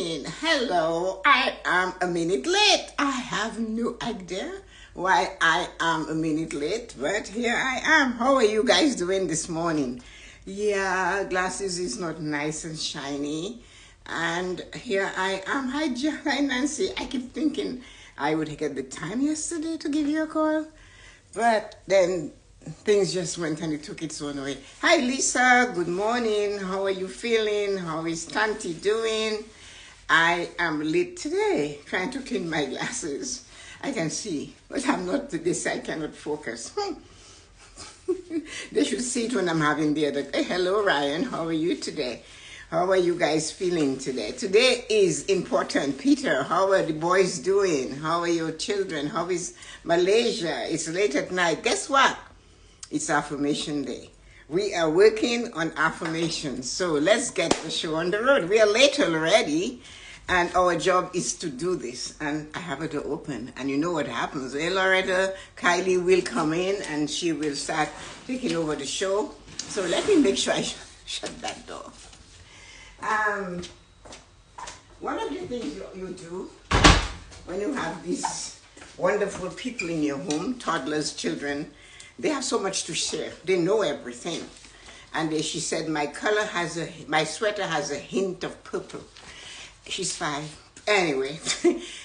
Hello, I am a minute late. I have no idea why I am a minute late, but here I am. How are you guys doing this morning? Yeah, glasses is not nice and shiny. And here I am. Hi, Nancy. I keep thinking I would get the time yesterday to give you a call, but then things just went and it took its own way. Hi, Lisa. Good morning. How are you feeling? How is Tanti doing? I am late today trying to clean my glasses. I can see, but I'm not this. I cannot focus. They should see it when I'm having the other. Hey, hello, Ryan. How are you today? How are you guys feeling today? Today is important. Peter, how are the boys doing? How are your children? How is Malaysia? It's late at night. Guess what? It's Affirmation Day. We are working on affirmations. So let's get the show on the road. We are late already, and our job is to do this. And I have it open. And you know what happens. Hey, Loretta, Kylie will come in and she will start taking over the show. So let me make sure I shut that door. One of the things you do when you have these wonderful people in your home, toddlers, children, they have so much to share. They know everything. And she said, my sweater has a hint of purple. She's 5. Anyway,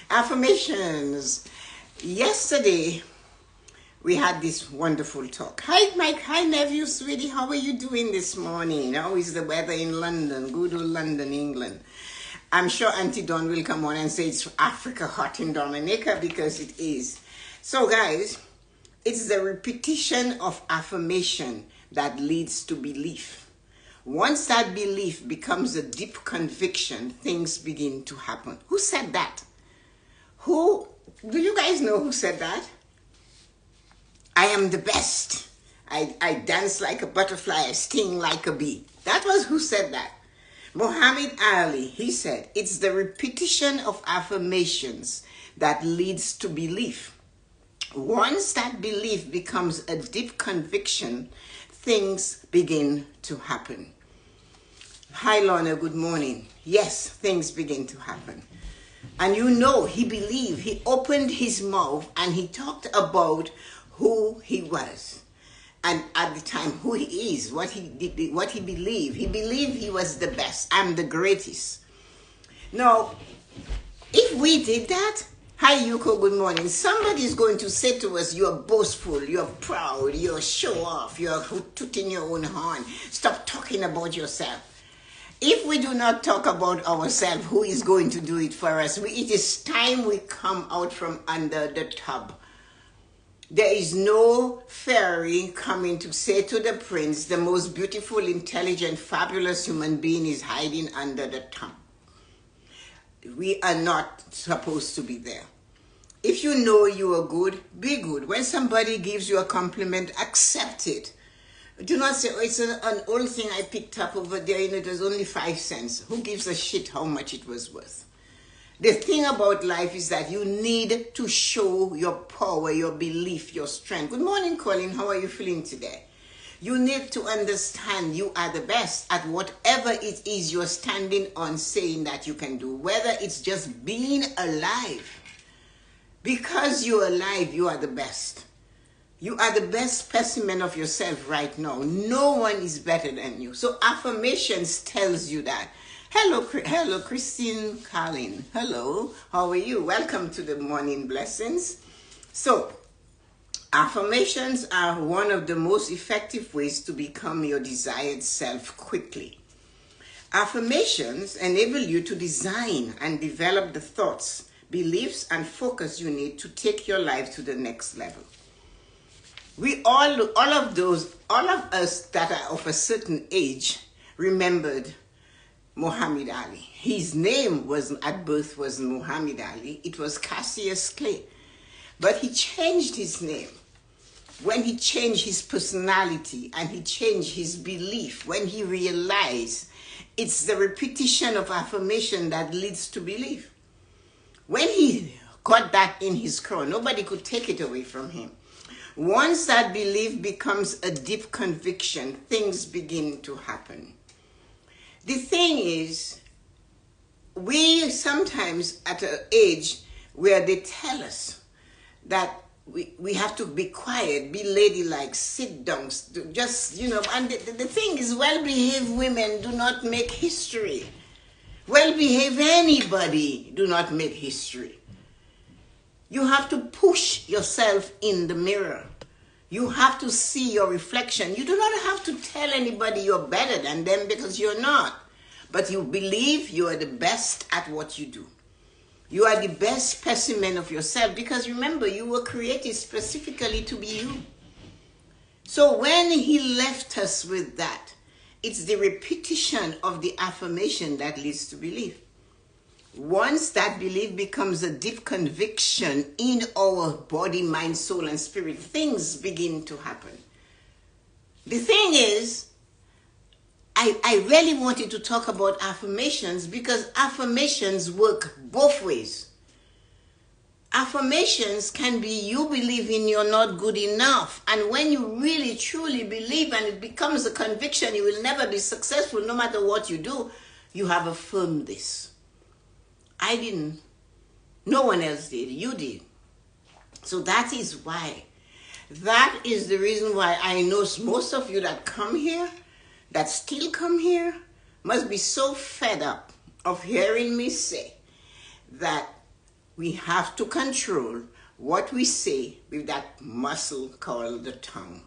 affirmations. Yesterday, we had this wonderful talk. Hi, Mike. Hi, nephew, sweetie. How are you doing this morning? How is the weather in London? Good old London, England. I'm sure Auntie Dawn will come on and say it's Africa hot in Dominica, because it is. So, guys, it's the repetition of affirmation that leads to belief. Once that belief becomes a deep conviction, things begin to happen. Who said that? Do you guys know who said that? I am the best. I dance like a butterfly, I sting like a bee. That was who said that. Muhammad Ali, he said, it's the repetition of affirmations that leads to belief. Once that belief becomes a deep conviction, things begin to happen. Hi, Lorna, good morning. Yes, things begin to happen. And you know, he believed, he opened his mouth and he talked about who he was. And at the time, who he is, what he did, what he believed. He believed he was the best. I'm the greatest. Now, if we did that, hi, Yuko, good morning. Somebody is going to say to us, you're boastful, you're proud, you're show off, you're tooting your own horn. Stop talking about yourself. If we do not talk about ourselves, who is going to do it for us? It is time we come out from under the tub. There is no fairy coming to say to the prince, the most beautiful, intelligent, fabulous human being is hiding under the tub. We are not supposed to be there. If you know you are good, be good. When somebody gives you a compliment, accept it. Do not say, oh, it's an old thing I picked up over there, it was only 5 cents. Who gives a shit how much it was worth? The thing about life is that you need to show your power, your belief, your strength. Good morning, Colin. How are you feeling today? You need to understand you are the best at whatever it is you're standing on saying that you can do, whether it's just being alive. Because you're alive, you are the best. You are the best specimen of yourself right now. No one is better than you. So affirmations tells you that. Hello, Christine Carlin. Hello, how are you? Welcome to the Morning Blessings. So, affirmations are one of the most effective ways to become your desired self quickly. Affirmations enable you to design and develop the thoughts, beliefs, and focus you need to take your life to the next level. We all of us that are of a certain age remembered Muhammad Ali. His name at birth was Muhammad Ali. It was Cassius Clay. But he changed his name when he changed his personality and he changed his belief, when he realized it's the repetition of affirmation that leads to belief. When he got that in his crown, nobody could take it away from him. Once that belief becomes a deep conviction, things begin to happen. The thing is, we sometimes at an age where they tell us that we have to be quiet, be ladylike, sit down, just, and the thing is, well-behaved women do not make history. Well-behaved anybody do not make history. You have to push yourself in the mirror. You have to see your reflection. You do not have to tell anybody you're better than them, because you're not. But you believe you are the best at what you do. You are the best specimen of yourself, because remember, you were created specifically to be you. So when he left us with that, it's the repetition of the affirmation that leads to belief. Once that belief becomes a deep conviction in our body, mind, soul, and spirit, things begin to happen. The thing is, I really wanted to talk about affirmations, because affirmations work both ways. Affirmations can be you believing you're not good enough. And when you really, truly believe and it becomes a conviction, you will never be successful no matter what you do, you have affirmed this. I didn't. No one else did. You did. So that is why. That is the reason why I know most of you that come here, that still come here, must be so fed up of hearing me say that we have to control what we say with that muscle called the tongue.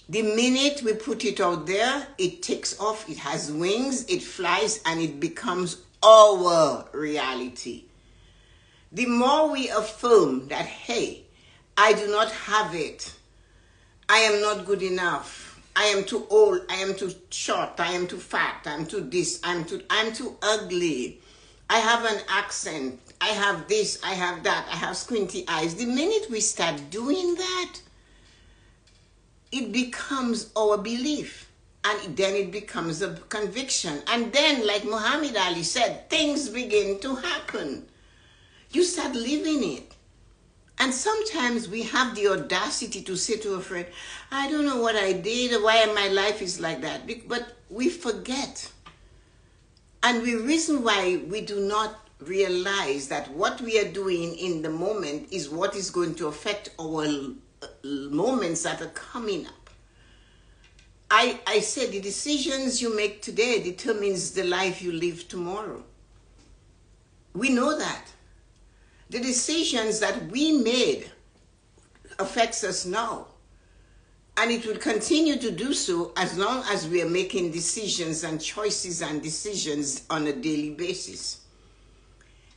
The minute we put it out there, it takes off, it has wings, it flies, and it becomes our reality. The more we affirm that, hey, I do not have it, I am not good enough, I am too old, I am too short, I am too fat, I'm too this, I'm too ugly, I have an accent, I have this, I have that, I have squinty eyes. The minute we start doing that, it becomes our belief. And then it becomes a conviction. And then, like Muhammad Ali said, things begin to happen. You start living it. And sometimes we have the audacity to say to a friend, I don't know what I did, why my life is like that. But we forget. And the reason why we do not realize that what we are doing in the moment is what is going to affect our moments that are coming up. I said the decisions you make today determines the life you live tomorrow. We know that. The decisions that we made affects us now. And it will continue to do so as long as we are making decisions and choices and decisions on a daily basis.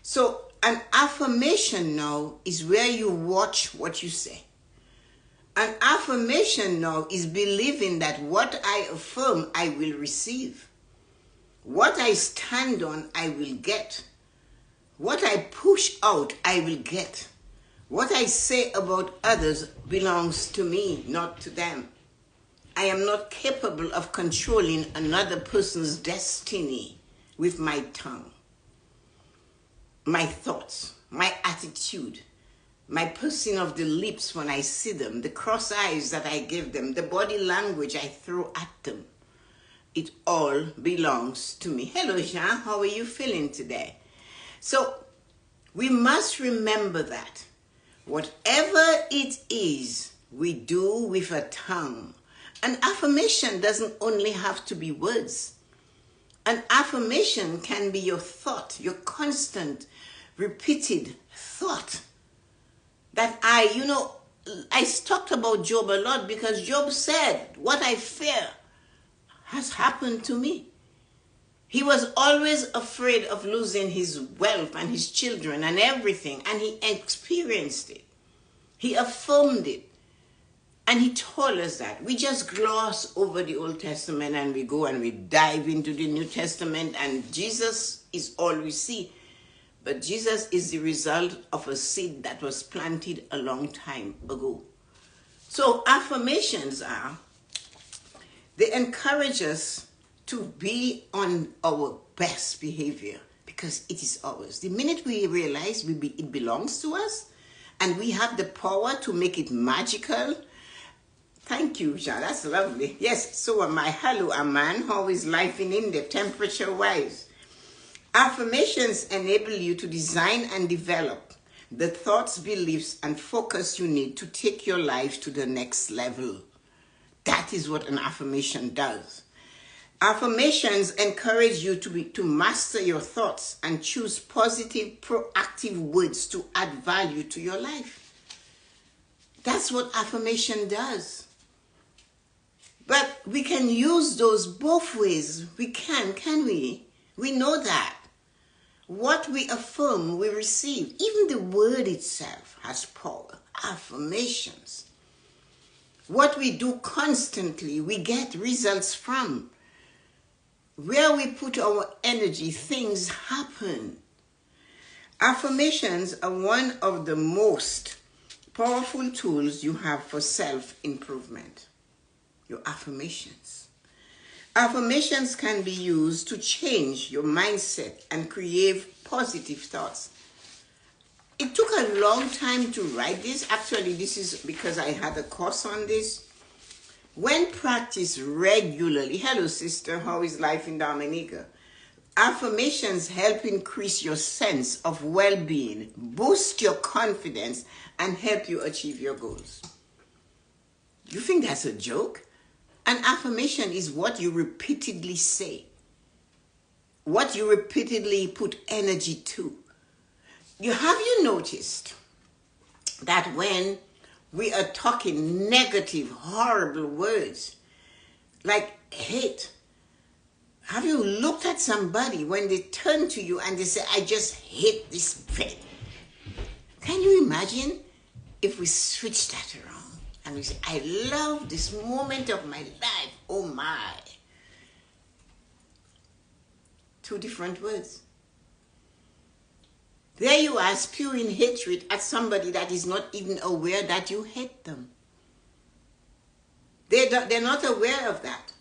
So an affirmation now is where you watch what you say. An affirmation now is believing that what I affirm, I will receive. What I stand on, I will get. What I push out, I will get. What I say about others belongs to me, not to them. I am not capable of controlling another person's destiny with my tongue, my thoughts, my attitude, my pursing of the lips when I see them, the cross eyes that I give them, the body language I throw at them. It all belongs to me. Hello, Jean. How are you feeling today? So we must remember that whatever it is we do with a tongue, an affirmation doesn't only have to be words. An affirmation can be your thought, your constant, repeated thought. That I talked about Job a lot, because Job said, what I fear has happened to me. He was always afraid of losing his wealth and his children and everything, and he experienced it. He affirmed it. And he told us that. We just gloss over the Old Testament and we go and we dive into the New Testament, and Jesus is all we see. But Jesus is the result of a seed that was planted a long time ago. So affirmations they encourage us to be on our best behavior, because it is ours. The minute we realize it belongs to us and we have the power to make it magical. Thank you, Jean. That's lovely. Yes, so am I. Hello, Aman. How is life in India, temperature-wise? Affirmations enable you to design and develop the thoughts, beliefs, and focus you need to take your life to the next level. That is what an affirmation does. Affirmations encourage you to master your thoughts and choose positive, proactive words to add value to your life. That's what affirmation does. But we can use those both ways. We can we? We know that. What we affirm, we receive. Even the word itself has power. Affirmations. What we do constantly, we get results from. Where we put our energy, things happen. Affirmations are one of the most powerful tools you have for self-improvement. Your affirmations. Affirmations can be used to change your mindset and create positive thoughts. It took a long time to write this. Actually, this is because I had a course on this. When practiced regularly, hello sister, how is life in Dominica? Affirmations help increase your sense of well-being, boost your confidence, and help you achieve your goals. You think that's a joke? An affirmation is what you repeatedly say, what you repeatedly put energy to. Have you noticed that when we are talking negative, horrible words, like hate, have you looked at somebody when they turn to you and they say, I just hate this person? Can you imagine if we switch that around and we say, I love this moment of my life, oh my. 2 different words. There you are spewing hatred at somebody that is not even aware that you hate them. They're not aware of that.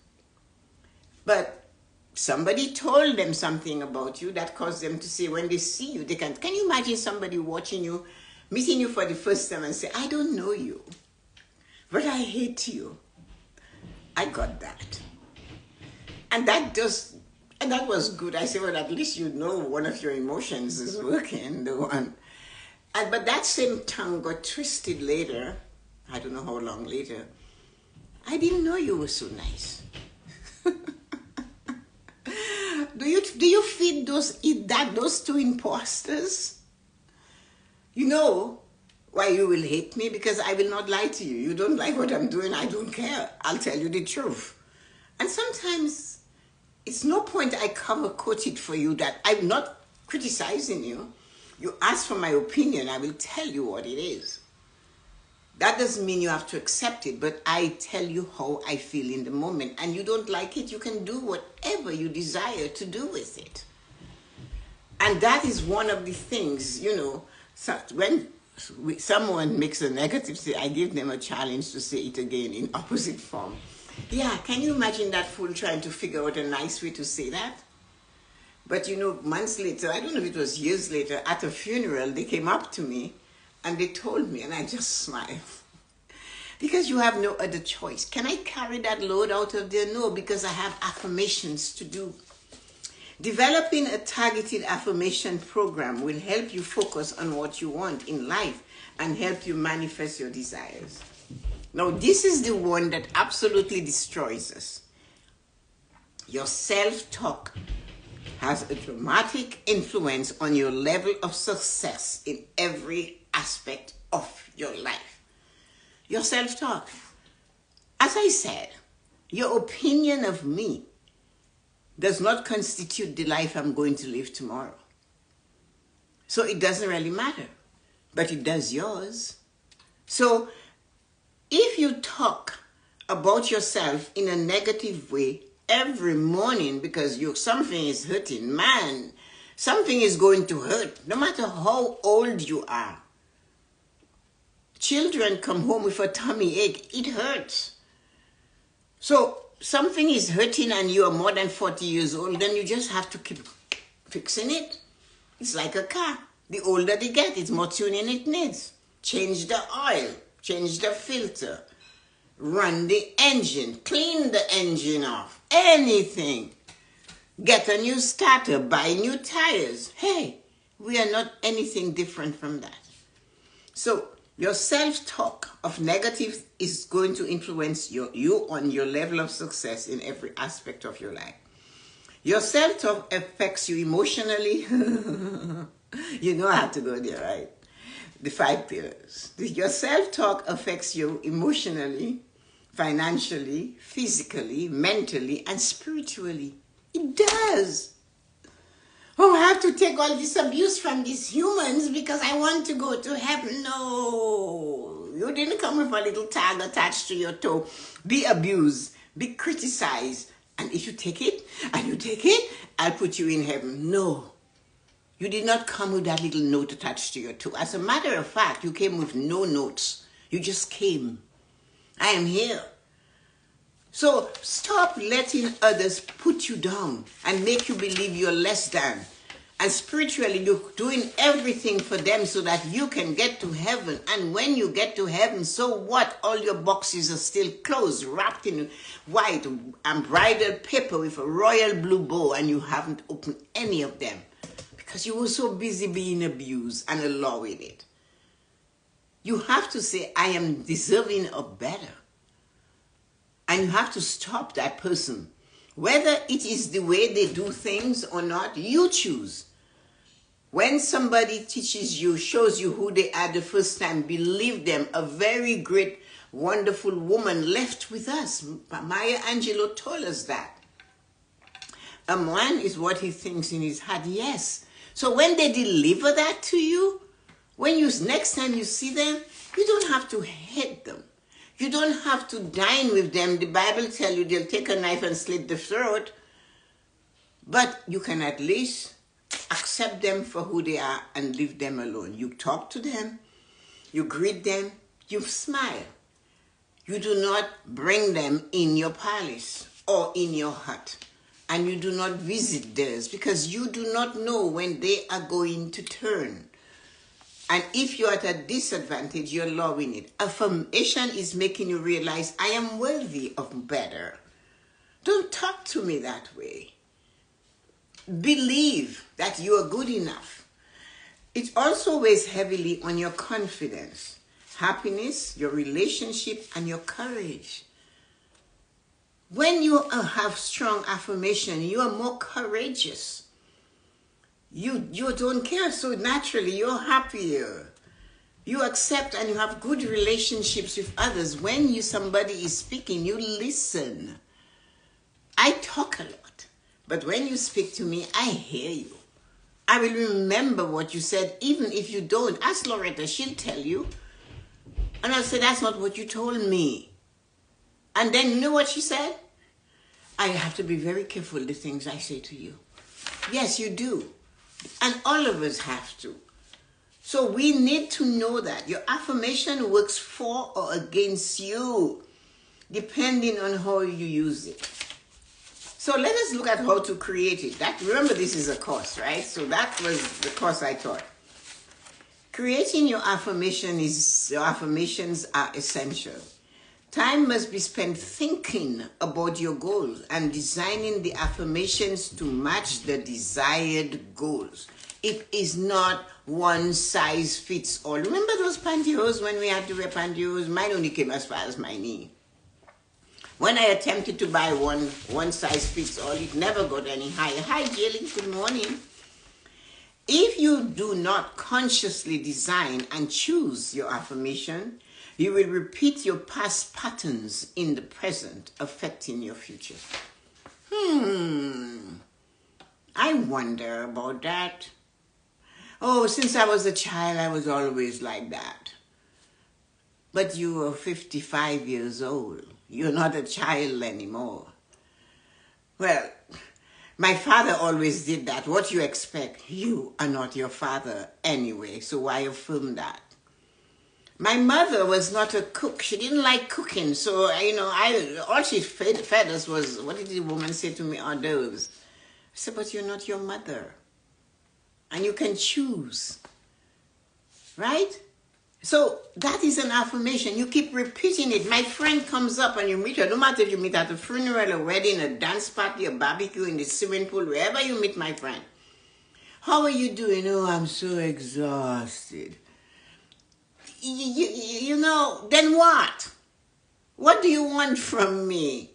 But somebody told them something about you that caused them to say, when they see you, they can you imagine somebody watching you, meeting you for the first time and say, I don't know you, but I hate you. I got that. And that was good. I said, well, at least you know one of your emotions is working, the one. But that same tongue got twisted later. I don't know how long later. I didn't know you were so nice. Do you feed those 2 imposters? You know why you will hate me? Because I will not lie to you. You don't like what I'm doing, I don't care. I'll tell you the truth. And sometimes it's no point I cover-coat it for you that I'm not criticizing you. You ask for my opinion, I will tell you what it is. That doesn't mean you have to accept it, but I tell you how I feel in the moment. And you don't like it, you can do whatever you desire to do with it. And that is one of the things, when someone makes a negative say, I give them a challenge to say it again in opposite form. Yeah, can you imagine that fool trying to figure out a nice way to say that? But months later, I don't know if it was years later, at a funeral, they came up to me and they told me, and I just smiled. Because you have no other choice. Can I carry that load out of there? No, because I have affirmations to do. Developing a targeted affirmation program will help you focus on what you want in life and help you manifest your desires. Now, this is the one that absolutely destroys us. Your self-talk has a dramatic influence on your level of success in every aspect of your life. Your self-talk. As I said, your opinion of me does not constitute the life I'm going to live tomorrow. So it doesn't really matter, but it does yours. So if you talk about yourself in a negative way every morning because something is hurting, man, something is going to hurt, no matter how old you are. Children come home with a tummy ache, it hurts. So something is hurting and you are more than 40 years old, then you just have to keep fixing it. It's like a car. The older they get, it's more tuning it needs. Change the oil. Change the filter, run the engine, clean the engine off, anything. get a new starter, buy new tires. Hey, we are not anything different from that. So your self-talk of negative is going to influence you on your level of success in every aspect of your life. Your self-talk affects you emotionally. You know how to go there, right? The 5 pillars. Your self-talk affects you emotionally, financially, physically, mentally, and spiritually. It does. Oh, I have to take all this abuse from these humans because I want to go to heaven. No, you didn't come with a little tag attached to your toe. Be abused, be criticized, and if you take it, and you take it, I'll put you in heaven. No, you did not come with that little note attached to your toe. As a matter of fact, you came with no notes. You just came. I am here. So stop letting others put you down and make you believe you're less than. And spiritually, you're doing everything for them so that you can get to heaven. And when you get to heaven, so what? All your boxes are still closed, wrapped in white embroidered paper with a royal blue bow, and you haven't opened any of them because you were so busy being abused and allowing it. You have to say, I am deserving of better. And you have to stop that person. Whether it is the way they do things or not, you choose. When somebody teaches you, shows you who they are the first time, believe them. A very great, wonderful woman left with us. Maya Angelou told us that. A man is what he thinks in his heart, yes. So when they deliver that to you, when you next time you see them, you don't have to hate them. You don't have to dine with them. The Bible tells you they'll take a knife and slit the throat. But you can at least accept them for who they are and leave them alone. You talk to them. You greet them. You smile. You do not bring them in your palace or in your hut. And you do not visit theirs because you do not know when they are going to turn. And if you're at a disadvantage, you're allowing it. Affirmation is making you realize, I am worthy of better. Don't talk to me that way. Believe that you are good enough. It also weighs heavily on your confidence, happiness, your relationship, and your courage. When you have strong affirmation, you are more courageous. You don't care, so naturally you're happier. You accept and you have good relationships with others. When somebody is speaking, you listen. I talk a lot, but when you speak to me, I hear you. I will remember what you said, even if you don't. Ask Loretta, she'll tell you. And I'll say, that's not what you told me. And then you know what she said? I have to be very careful the things I say to you. Yes, you do. And all of us have to. So we need to know that your affirmation works for or against you, depending on how you use it. So let us look at how to create it. Remember, this is a course, right? So that was the course I taught. Creating your affirmations are essential. Time must be spent thinking about your goals and designing the affirmations to match the desired goals. It is not one size fits all. Remember those pantyhose when we had to wear pantyhose? Mine only came as far as my knee. When I attempted to buy one size fits all, it never got any higher. Hi, Jilly, good morning. If you do not consciously design and choose your affirmation, you will repeat your past patterns in the present, affecting your future. I wonder about that. Oh, since I was a child, I was always like that. But you are 55 years old. You're not a child anymore. Well, my father always did that. What you expect? You are not your father anyway, so why affirm that? My mother was not a cook. She didn't like cooking. So, all she fed us was, what did the woman say to me? Hors d'oeuvres. I said, but you're not your mother. And you can choose. Right? So that is an affirmation. You keep repeating it. My friend comes up and you meet her. No matter if you meet at a funeral, a wedding, a dance party, a barbecue, in the swimming pool, wherever you meet my friend. How are you doing? Oh, I'm so exhausted. You know, then what? What do you want from me?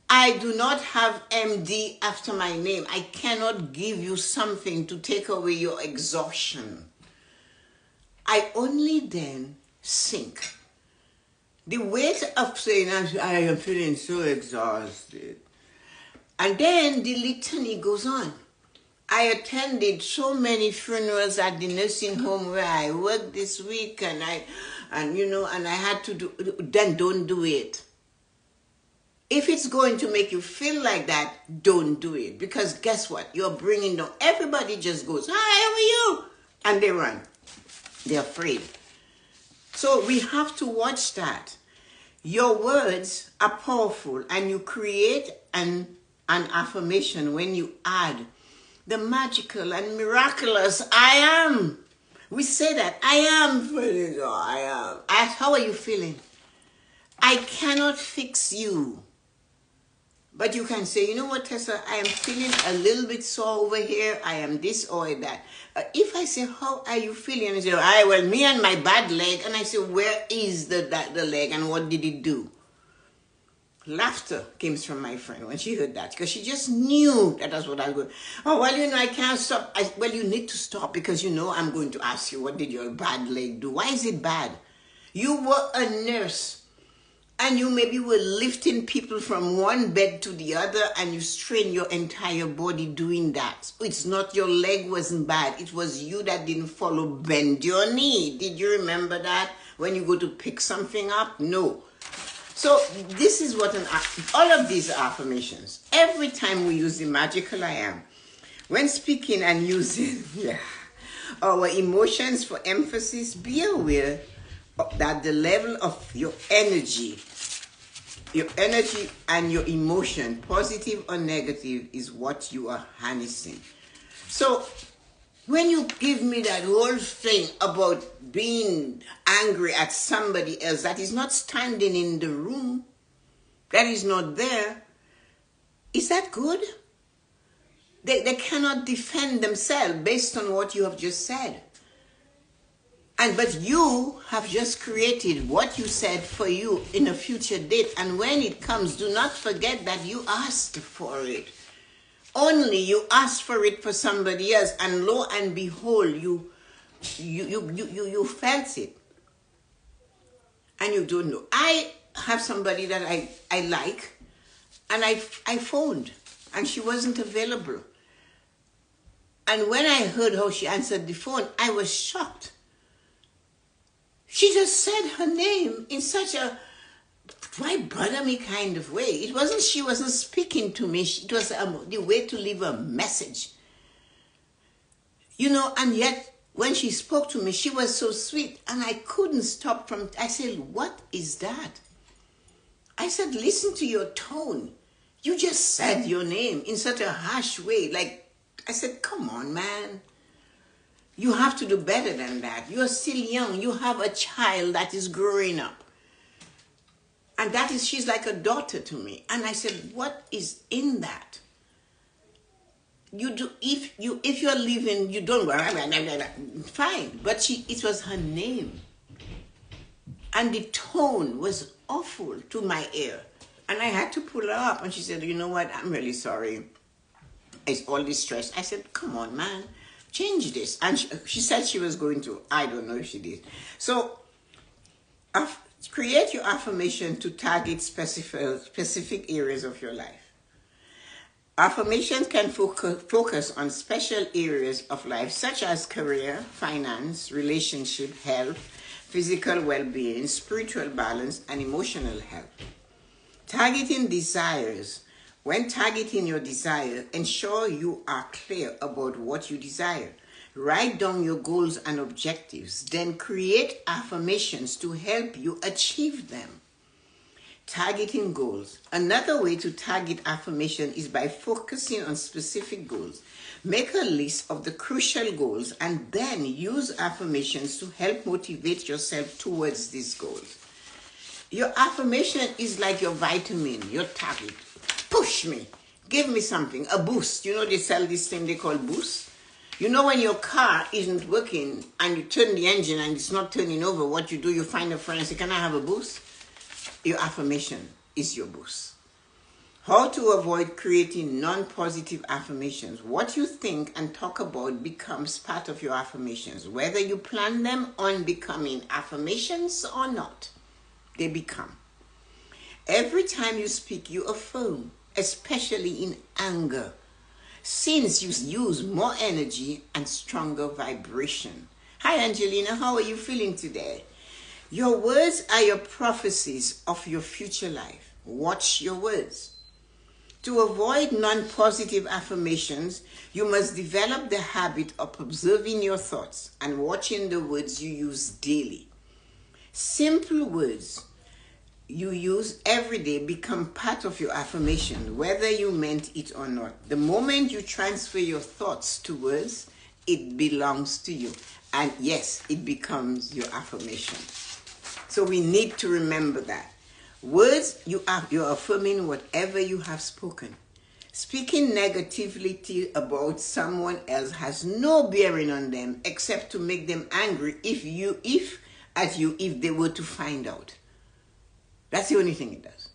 I do not have MD after my name. I cannot give you something to take away your exhaustion. I only then sink. The weight of saying, I am feeling so exhausted. And then the litany goes on. I attended so many funerals at the nursing home where I worked this week, and I had to do. Then don't do it. If it's going to make you feel like that, don't do it, because guess what? You're bringing down. Everybody just goes, "Hi, how are you?" and they run. They're afraid. So we have to watch that. Your words are powerful, and you create an affirmation when you add the magical and miraculous I am. We say that, I am feeling, I am. How are you feeling? I cannot fix you. But you can say, you know what, Tessa, I am feeling a little bit sore over here. I am this or that. If I say, how are you feeling? And you say, well, me and my bad leg. And I say, where is the leg and what did it do? Laughter came from my friend when she heard that, because she just knew that that's what I was going. Oh, well, you know, I can't stop. Well, you need to stop, because you know I'm going to ask you, what did your bad leg do? Why is it bad? You were a nurse, and you maybe were lifting people from one bed to the other, and you strain your entire body doing that. It's not your leg wasn't bad. It was you that didn't follow bend your knee. Did you remember that when you go to pick something up? No. So this is what all of these are affirmations. Every time we use the magical I am, when speaking and using our emotions for emphasis, be aware that the level of your energy and your emotion, positive or negative, is what you are harnessing. So when you give me that whole thing about being angry at somebody else that is not standing in the room, that is not there, is that good? They cannot defend themselves based on what you have just said. But you have just created what you said for you in a future date. And when it comes, do not forget that you asked for it. Only you asked for it for somebody else, and lo and behold, you felt it, and you don't know. I have somebody that I like, and I phoned, and she wasn't available. And when I heard how she answered the phone, I was shocked. She just said her name in such a why bother me kind of way. It wasn't she wasn't speaking to me. It was the way to leave a message. You know, and yet when she spoke to me, she was so sweet, and I couldn't stop from, I said, what is that? I said, listen to your tone. You just said your name in such a harsh way. Like, I said, come on, man. You have to do better than that. You're still young. You have a child that is growing up. And she's like a daughter to me. And I said, what is in that? You do, if you're leaving, you don't, fine. But it was her name. And the tone was awful to my ear. And I had to pull her up. And she said, you know what, I'm really sorry. It's all this stress. I said, come on, man, change this. And she said she was going to. I don't know if she did. So, create your affirmation to target specific areas of your life. Affirmations can focus on special areas of life, such as career, finance, relationship, health, physical well-being, spiritual balance, and emotional health. Targeting desires. When targeting your desire, ensure you are clear about what you desire. Write down your goals and objectives, then create affirmations to help you achieve them. Targeting goals. Another way to target affirmation is by focusing on specific goals. Make a list of the crucial goals and then use affirmations to help motivate yourself towards these goals. Your affirmation is like your vitamin, your target. Push me. Give me something, a boost. You know they sell this thing they call boost? You know when your car isn't working and you turn the engine and it's not turning over, what you do, you find a friend and say, can I have a boost? Your affirmation is your boost. How to avoid creating non-positive affirmations. What you think and talk about becomes part of your affirmations. Whether you plan them on becoming affirmations or not, they become. Every time you speak, you affirm, especially in anger, since you use more energy and stronger vibration. Hi, Angelina. How are you feeling today? Your words are your prophecies of your future life. Watch your words. To avoid non-positive affirmations, you must develop the habit of observing your thoughts and watching the words you use daily. Simple words you use every day become part of your affirmation, whether you meant it or not. The moment you transfer your thoughts to words, it belongs to you. And yes, it becomes your affirmation. So we need to remember that. Words, you're affirming whatever you have spoken. Speaking negativity about someone else has no bearing on them except to make them angry if they were to find out. That's the only thing it does.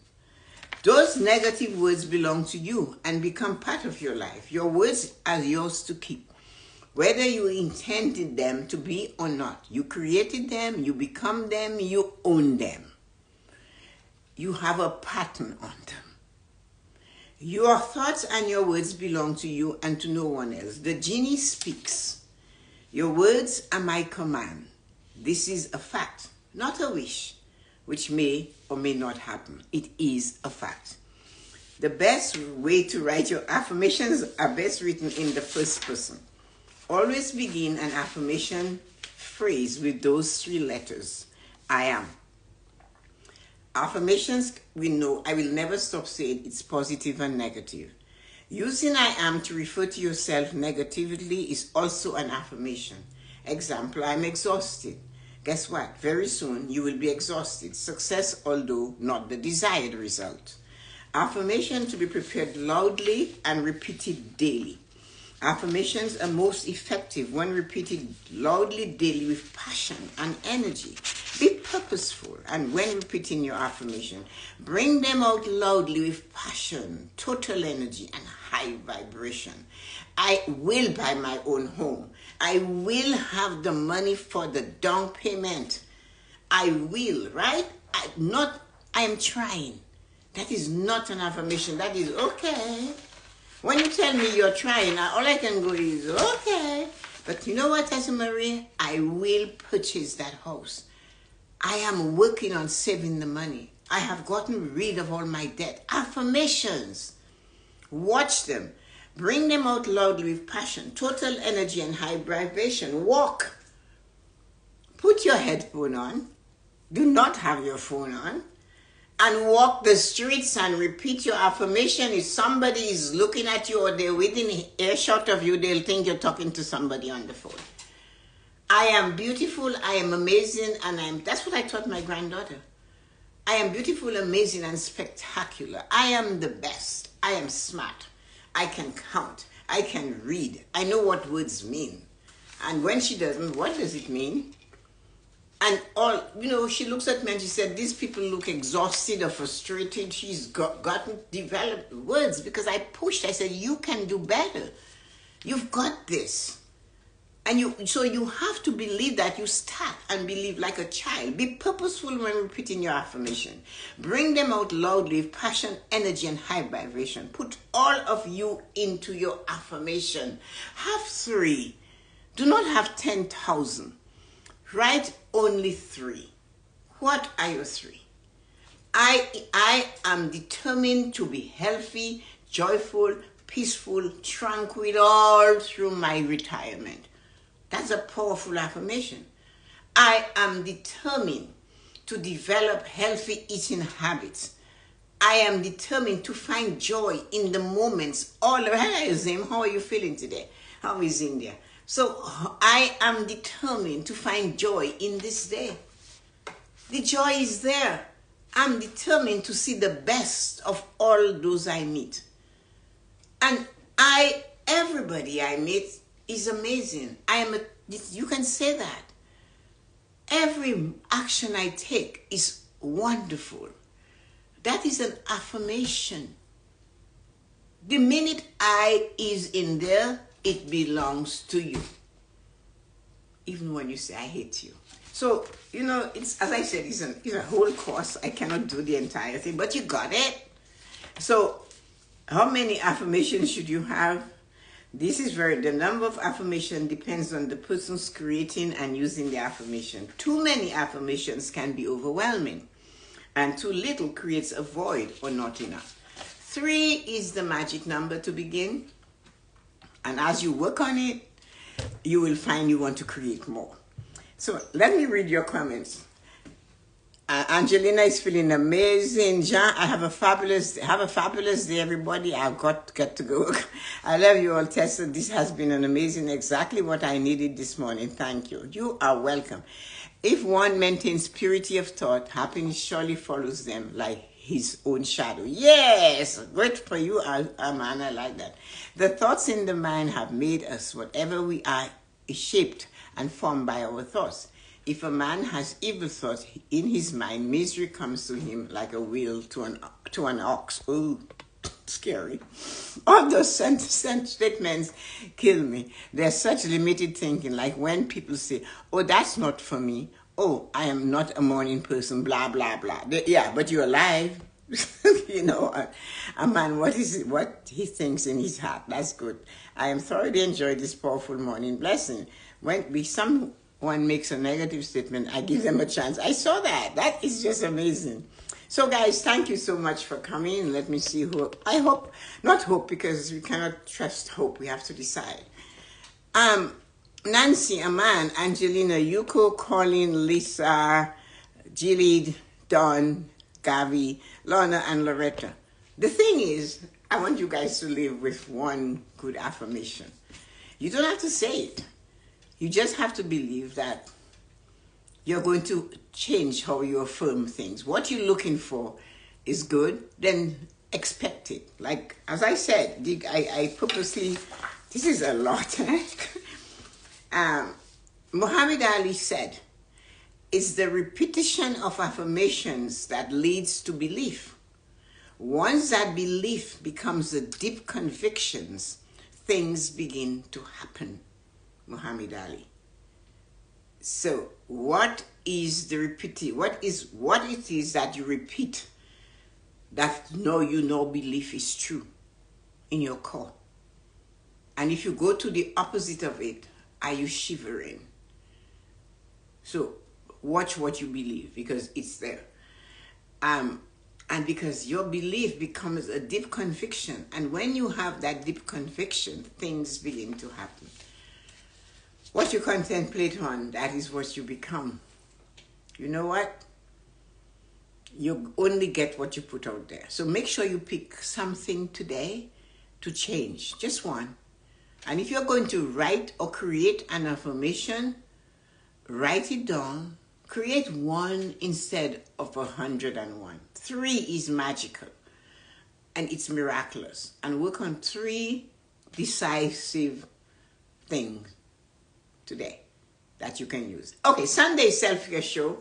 Those negative words belong to you and become part of your life. Your words are yours to keep. Whether you intended them to be or not, you created them, you become them, you own them. You have a pattern on them. Your thoughts and your words belong to you and to no one else. The genie speaks. Your words are my command. This is a fact, not a wish, which may or may not happen. It is a fact. The best way to write your affirmations are best written in the first person. Always begin an affirmation phrase with those three letters. I am. Affirmations, we know, I will never stop saying it's positive and negative. Using I am to refer to yourself negatively is also an affirmation. Example, I'm exhausted. Guess what? Very soon you will be exhausted. Success, although not the desired result. Affirmation to be prepared loudly and repeated daily. Affirmations are most effective when repeated loudly daily with passion and energy. Be purposeful, and when repeating your affirmation, bring them out loudly with passion, total energy, and high vibration. I will buy my own home. I will have the money for the down payment. I will, right? I am trying. That is not an affirmation. That is okay. When you tell me you're trying, all I can go is, okay. But you know what, Tessa-Marie? I will purchase that house. I am working on saving the money. I have gotten rid of all my debt. Affirmations. Watch them. Bring them out loudly with passion, total energy, and high vibration. Walk. Put your headphone on. Do not have your phone on. And walk the streets and repeat your affirmation. If somebody is looking at you or they're within earshot of you, they'll think you're talking to somebody on the phone. I am beautiful, I am amazing, and that's what I taught my granddaughter. I am beautiful, amazing, and spectacular. I am the best. I am smart. I can count. I can read. I know what words mean. And when she doesn't, what does it mean? And she looks at me and she said, these people look exhausted or frustrated. She's gotten developed words because I pushed. I said, you can do better. You've got this. And so you have to believe that. You start and believe like a child. Be purposeful when repeating your affirmation. Bring them out loudly with passion, energy, and high vibration. Put all of you into your affirmation. Have 3. Do not have 10,000. Write only 3. What are your 3? I am determined to be healthy, joyful, peaceful, tranquil all through my retirement. That's a powerful affirmation. I am determined to develop healthy eating habits. I am determined to find joy in the moments all around. Hey, Zim, how are you feeling today? How is India? So I am determined to find joy in this day. The joy is there. I'm determined to see the best of all those I meet. And everybody I meet is amazing. You can say that. Every action I take is wonderful. That is an affirmation. The minute I is in there, it belongs to you. Even when you say, I hate you. So, it's, as I said, it's a whole course. I cannot do the entire thing, but you got it. So, how many affirmations should you have? The number of affirmation depends on the person's creating and using the affirmation. Too many affirmations can be overwhelming, and too little creates a void or not enough. 3 is the magic number to begin, and as you work on it, you will find you want to create more. So let me read your comments. Angelina is feeling amazing. Jean, have a fabulous day, everybody. I've got to go. I love you all, Tessa. This has been an amazing, exactly what I needed this morning. Thank you. You are welcome. If one maintains purity of thought, happiness surely follows them like his own shadow. Yes, great for you, man. I like that. The thoughts in the mind have made us. Whatever we are is shaped and formed by our thoughts. If a man has evil thoughts in his mind, misery comes to him like a wheel to an ox. Ooh, scary. All those statements kill me. There's such limited thinking, like when people say, oh, that's not for me. Oh, I am not a morning person, blah, blah, blah. Yeah, but you're alive. A man, what he thinks in his heart. That's good. I am thoroughly enjoyed this powerful morning blessing. When someone makes a negative statement, I give them a chance. I saw that. That is just amazing. So guys, thank you so much for coming. Let me see who, not hope, because we cannot trust hope. We have to decide. Nancy, Aman, Angelina, Yuko, Colin, Lisa, Jilly, Dawn, Gavi, Lorna, and Loretta. The thing is, I want you guys to live with one good affirmation. You don't have to say it. You just have to believe that you're going to change how you affirm things. What you're looking for is good, then expect it. Like, as I said, I purposely, this is a lot. Muhammad Ali said, it's the repetition of affirmations that leads to belief. Once that belief becomes a deep convictions, things begin to happen. Muhammad Ali. So what is the repeating? What it is that you repeat that belief is true in your core? And if you go to the opposite of it, are you shivering? So watch what you believe, because it's there. And because your belief becomes a deep conviction, and when you have that deep conviction, things begin to happen. What you contemplate on, that is what you become. You know what? You only get what you put out there. So make sure you pick something today to change, just one. And if you're going to write or create an affirmation, write it down. Create 1 instead of 101. 3 is magical and it's miraculous. And work on 3 decisive things today that you can use. Okay, Sunday self-care show.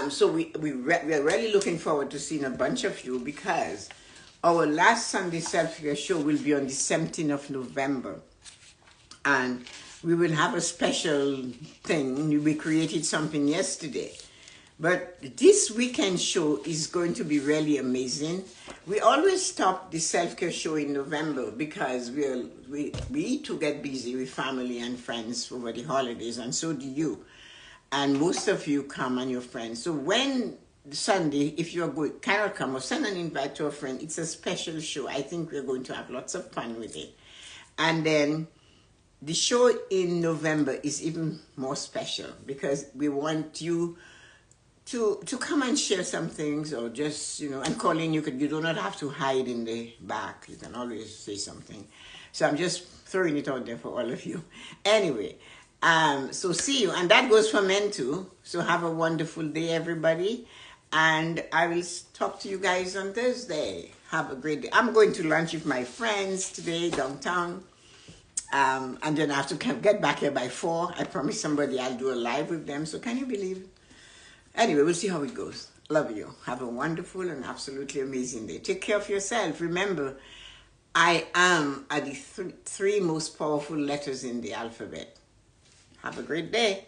So we're really looking forward to seeing a bunch of you, because our last Sunday self-care show will be on the 17th of November. And we will have a special thing. We created something yesterday. But this weekend show is going to be really amazing. We always stop the self-care show in November because we too get busy with family and friends over the holidays, and so do you. And most of you come and your friends. So when Sunday, if you're good, cannot come, or send an invite to a friend, it's a special show. I think we're going to have lots of fun with it. And then the show in November is even more special because we want you to come and share some things, or just, and Colleen, you do not have to hide in the back. You can always say something. So I'm just throwing it out there for all of you. Anyway, so see you, and that goes for men too. So have a wonderful day, everybody, and I will talk to you guys on Thursday. Have a great day. I'm going to lunch with my friends today downtown. And then I have to get back here by 4. I promised somebody I'll do a live with them. So can you believe it? Anyway, we'll see how it goes. Love you. Have a wonderful and absolutely amazing day. Take care of yourself. Remember, I am are the three most powerful letters in the alphabet. Have a great day.